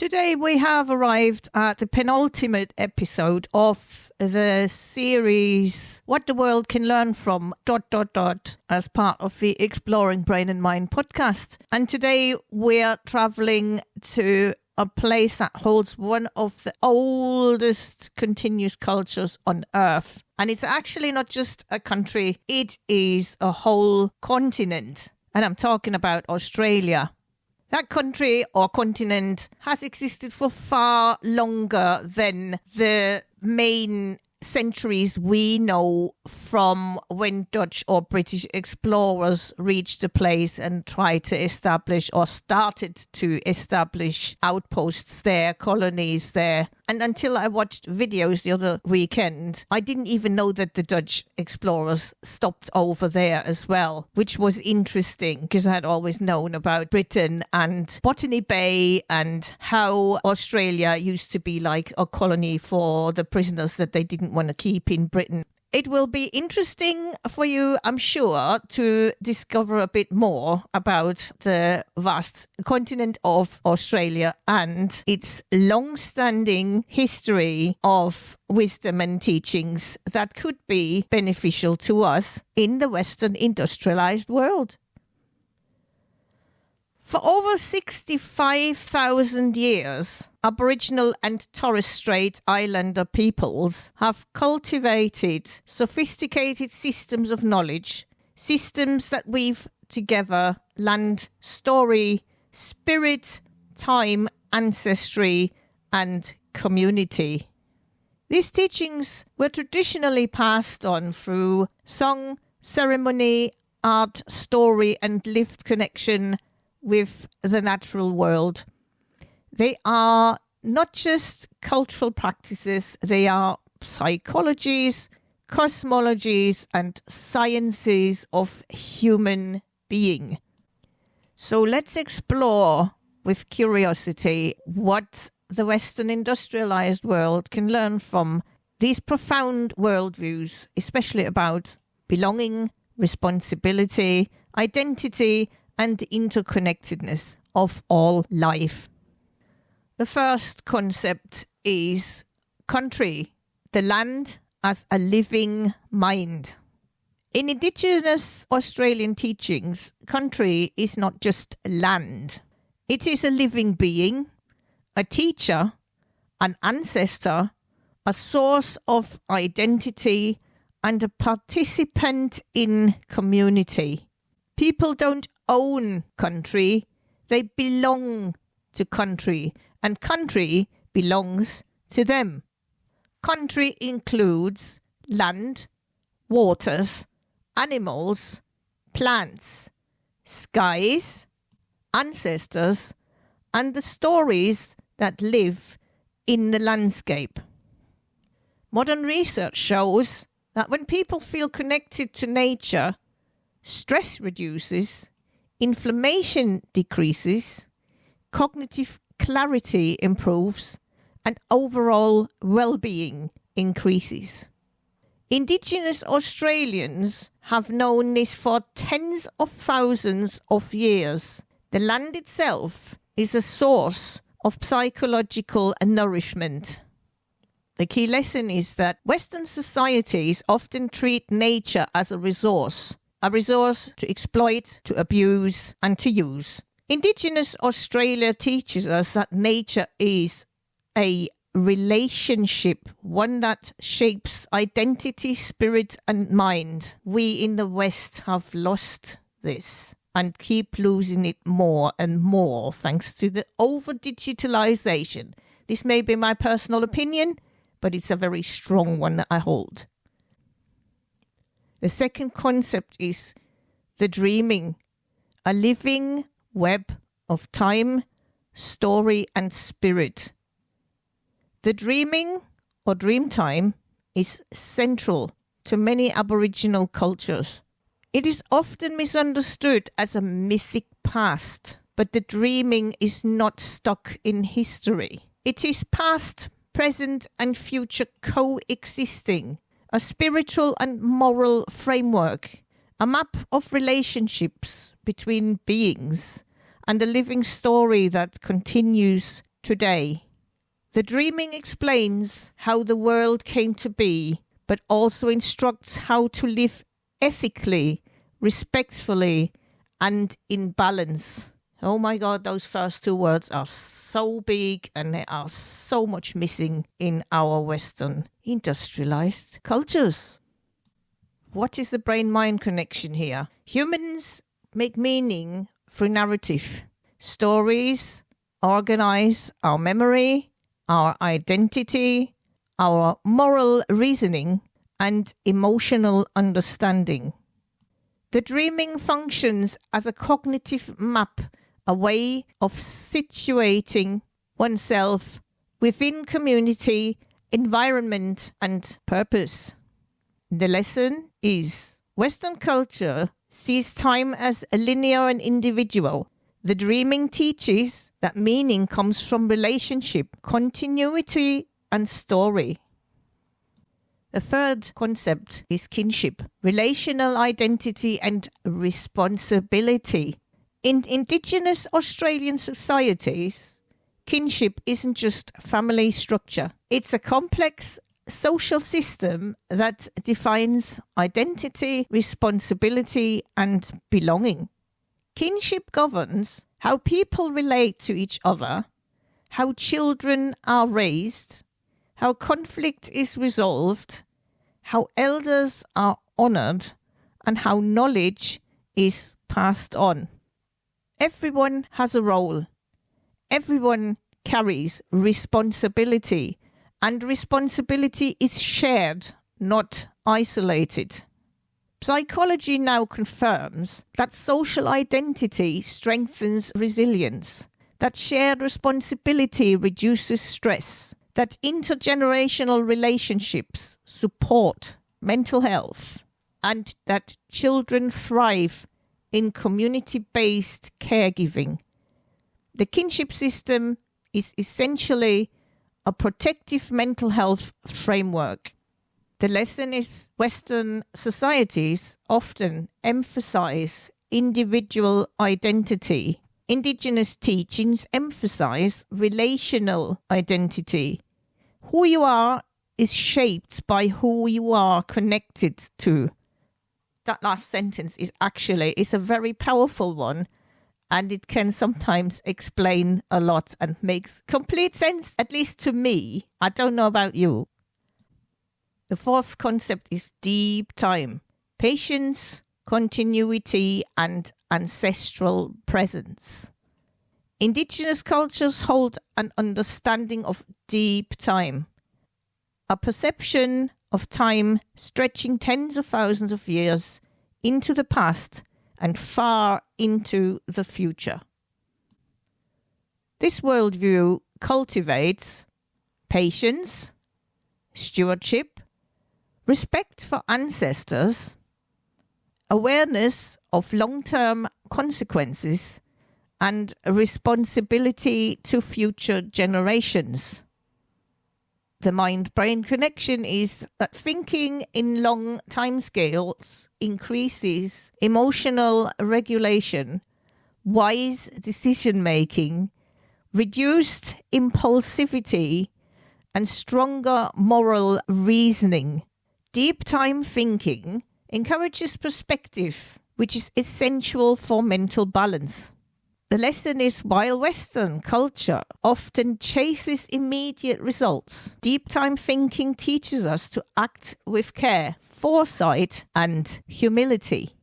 Today we have arrived at the penultimate episode of the series What the World Can Learn From ... as part of the Exploring Brain and Mind podcast. And today we're traveling to a place that holds one of the oldest continuous cultures on Earth. And it's actually not just a country, it is a whole continent. And I'm talking about Australia. That country or continent has existed for far longer than the main centuries we know from when Dutch or British explorers reached the place and tried to establish or started to establish outposts there, colonies there. And until I watched videos the other weekend, I didn't even know that the Dutch explorers stopped over there as well, which was interesting because I had always known about Britain and Botany Bay and how Australia used to be like a colony for the prisoners that they didn't want to keep in Britain. It will be interesting for you, I'm sure, to discover a bit more about the vast continent of Australia and its long-standing history of wisdom and teachings that could be beneficial to us in the Western industrialized world. For over 65,000 years, Aboriginal and Torres Strait Islander peoples have cultivated sophisticated systems of knowledge, systems that weave together land, story, spirit, time, ancestry, and community. These teachings were traditionally passed on through song, ceremony, art, story, and lived connection with the natural world. They are not just cultural practices, they are psychologies, cosmologies, and sciences of human being. So let's explore with curiosity what the Western industrialized world can learn from these profound worldviews, especially about belonging, responsibility, identity, and interconnectedness of all life. The first concept is country, the land as a living mind. In Indigenous Australian teachings, country is not just land. It is a living being, a teacher, an ancestor, a source of identity, and a participant in community. People don't own country, they belong to country, and country belongs to them. Country includes land, waters, animals, plants, skies, ancestors, and the stories that live in the landscape. Modern research shows that when people feel connected to nature, stress reduces, inflammation decreases, cognitive clarity improves, and overall well-being increases. Indigenous Australians have known this for tens of thousands of years. The land itself is a source of psychological nourishment. The key lesson is that Western societies often treat nature as a resource to exploit, to abuse, and to use. Indigenous Australia teaches us that nature is a relationship, one that shapes identity, spirit, and mind. We in the West have lost this and keep losing it more and more thanks to the over-digitalization. This may be my personal opinion, but it's a very strong one that I hold. The second concept is the dreaming, a living web of time, story, and spirit. The dreaming or dream time is central to many Aboriginal cultures. It is often misunderstood as a mythic past, but the dreaming is not stuck in history. It is past, present, and future coexisting, a spiritual and moral framework, a map of relationships between beings, and a living story that continues today. The dreaming explains how the world came to be, but also instructs how to live ethically, respectfully, and in balance. Oh my God, those first two words are so big and there are so much missing in our Western industrialized cultures. What is the brain-mind connection here? Humans make meaning through narrative. Stories organize our memory, our identity, our moral reasoning, and emotional understanding. The dreaming functions as a cognitive map, a way of situating oneself within community, environment, and purpose. The lesson is Western culture sees time as linear and individual. The dreaming teaches that meaning comes from relationship, continuity, and story. The third concept is kinship, relational identity and responsibility. In Indigenous Australian societies, kinship isn't just family structure. It's a complex social system that defines identity, responsibility, and belonging. Kinship governs how people relate to each other, how children are raised, how conflict is resolved, how elders are honored, and how knowledge is passed on. Everyone has a role. Everyone carries responsibility, and responsibility is shared, not isolated. Psychology now confirms that social identity strengthens resilience, that shared responsibility reduces stress, that intergenerational relationships support mental health, and that children thrive in community-based caregiving. The kinship system is essentially a protective mental health framework. The lesson is Western societies often emphasize individual identity. Indigenous teachings emphasize relational identity. Who you are is shaped by who you are connected to. That last sentence is a very powerful one, and it can sometimes explain a lot and makes complete sense, at least to me. I don't know about you. The fourth concept is deep time, patience, continuity, and ancestral presence. Indigenous cultures hold an understanding of deep time, a perception of time stretching tens of thousands of years into the past and far into the future. This worldview cultivates patience, stewardship, respect for ancestors, awareness of long-term consequences, and a responsibility to future generations. The mind-brain connection is that thinking in long timescales increases emotional regulation, wise decision-making, reduced impulsivity, and stronger moral reasoning. Deep time thinking encourages perspective, which is essential for mental balance. The lesson is while Western culture often chases immediate results, deep time thinking teaches us to act with care, foresight, and humility.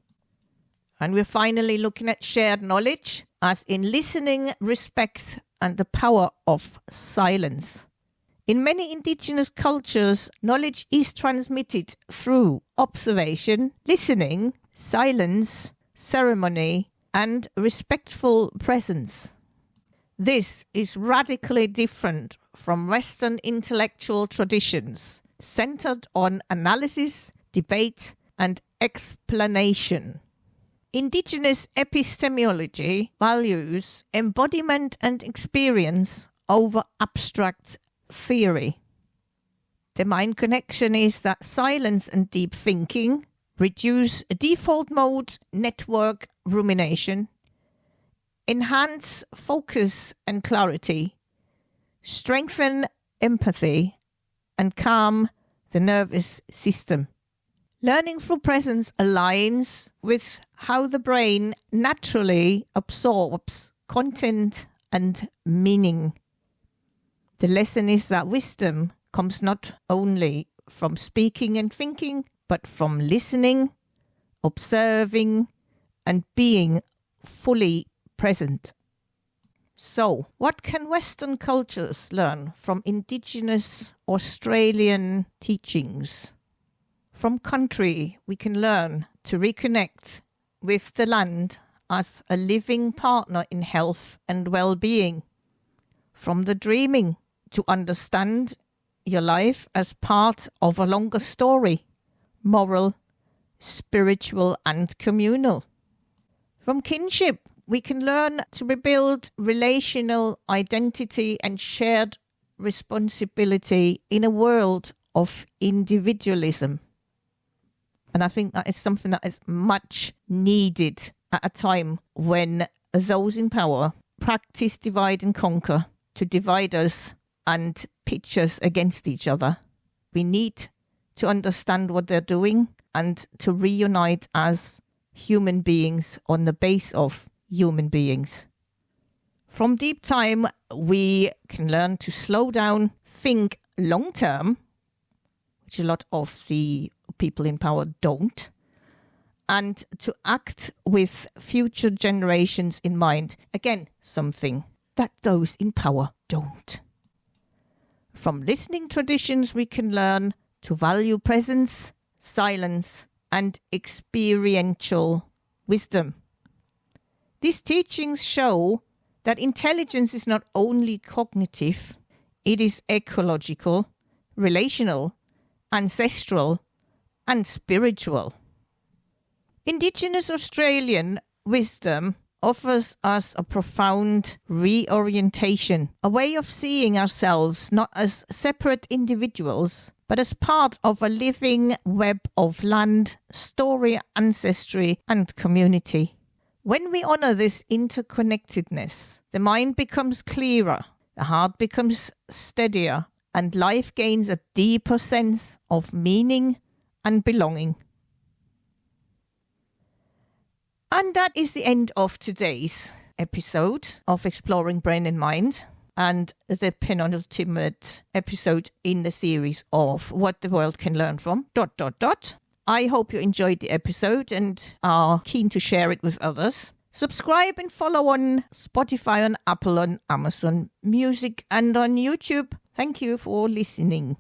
And we're finally looking at shared knowledge, as in listening, respect, and the power of silence. In many Indigenous cultures, knowledge is transmitted through observation, listening, silence, ceremony, and respectful presence. This is radically different from Western intellectual traditions, centered on analysis, debate, and explanation. Indigenous epistemology values embodiment and experience over abstract theory. The mind connection is that silence and deep thinking reduce default mode network rumination, enhance focus and clarity, strengthen empathy, and calm the nervous system. Learning through presence aligns with how the brain naturally absorbs content and meaning. The lesson is that wisdom comes not only from speaking and thinking, but from listening, observing, and being fully present. So, what can Western cultures learn from Indigenous Australian teachings? From country, we can learn to reconnect with the land as a living partner in health and well-being. From the dreaming, to understand your life as part of a longer story, moral, spiritual, and communal. From kinship, we can learn to rebuild relational identity and shared responsibility in a world of individualism. And I think that is something that is much needed at a time when those in power practice divide and conquer to divide us and pitch us against each other. We need to understand what they're doing and to reunite as human beings on the base of human beings. From deep time, we can learn to slow down, think long term, which a lot of the people in power don't, and to act with future generations in mind. Again, something that those in power don't. From listening traditions, we can learn to value presence, silence, and experiential wisdom. These teachings show that intelligence is not only cognitive, it is ecological, relational, ancestral, and spiritual. Indigenous Australian wisdom offers us a profound reorientation, a way of seeing ourselves not as separate individuals, but as part of a living web of land, story, ancestry, and community. When we honor this interconnectedness, the mind becomes clearer, the heart becomes steadier, and life gains a deeper sense of meaning and belonging. And that is the end of today's episode of Exploring Brain and Mind, and the penultimate episode in the series of What the World Can Learn From... I hope you enjoyed the episode and are keen to share it with others. Subscribe and follow on Spotify, on Apple, on Amazon Music, and on YouTube. Thank you for listening.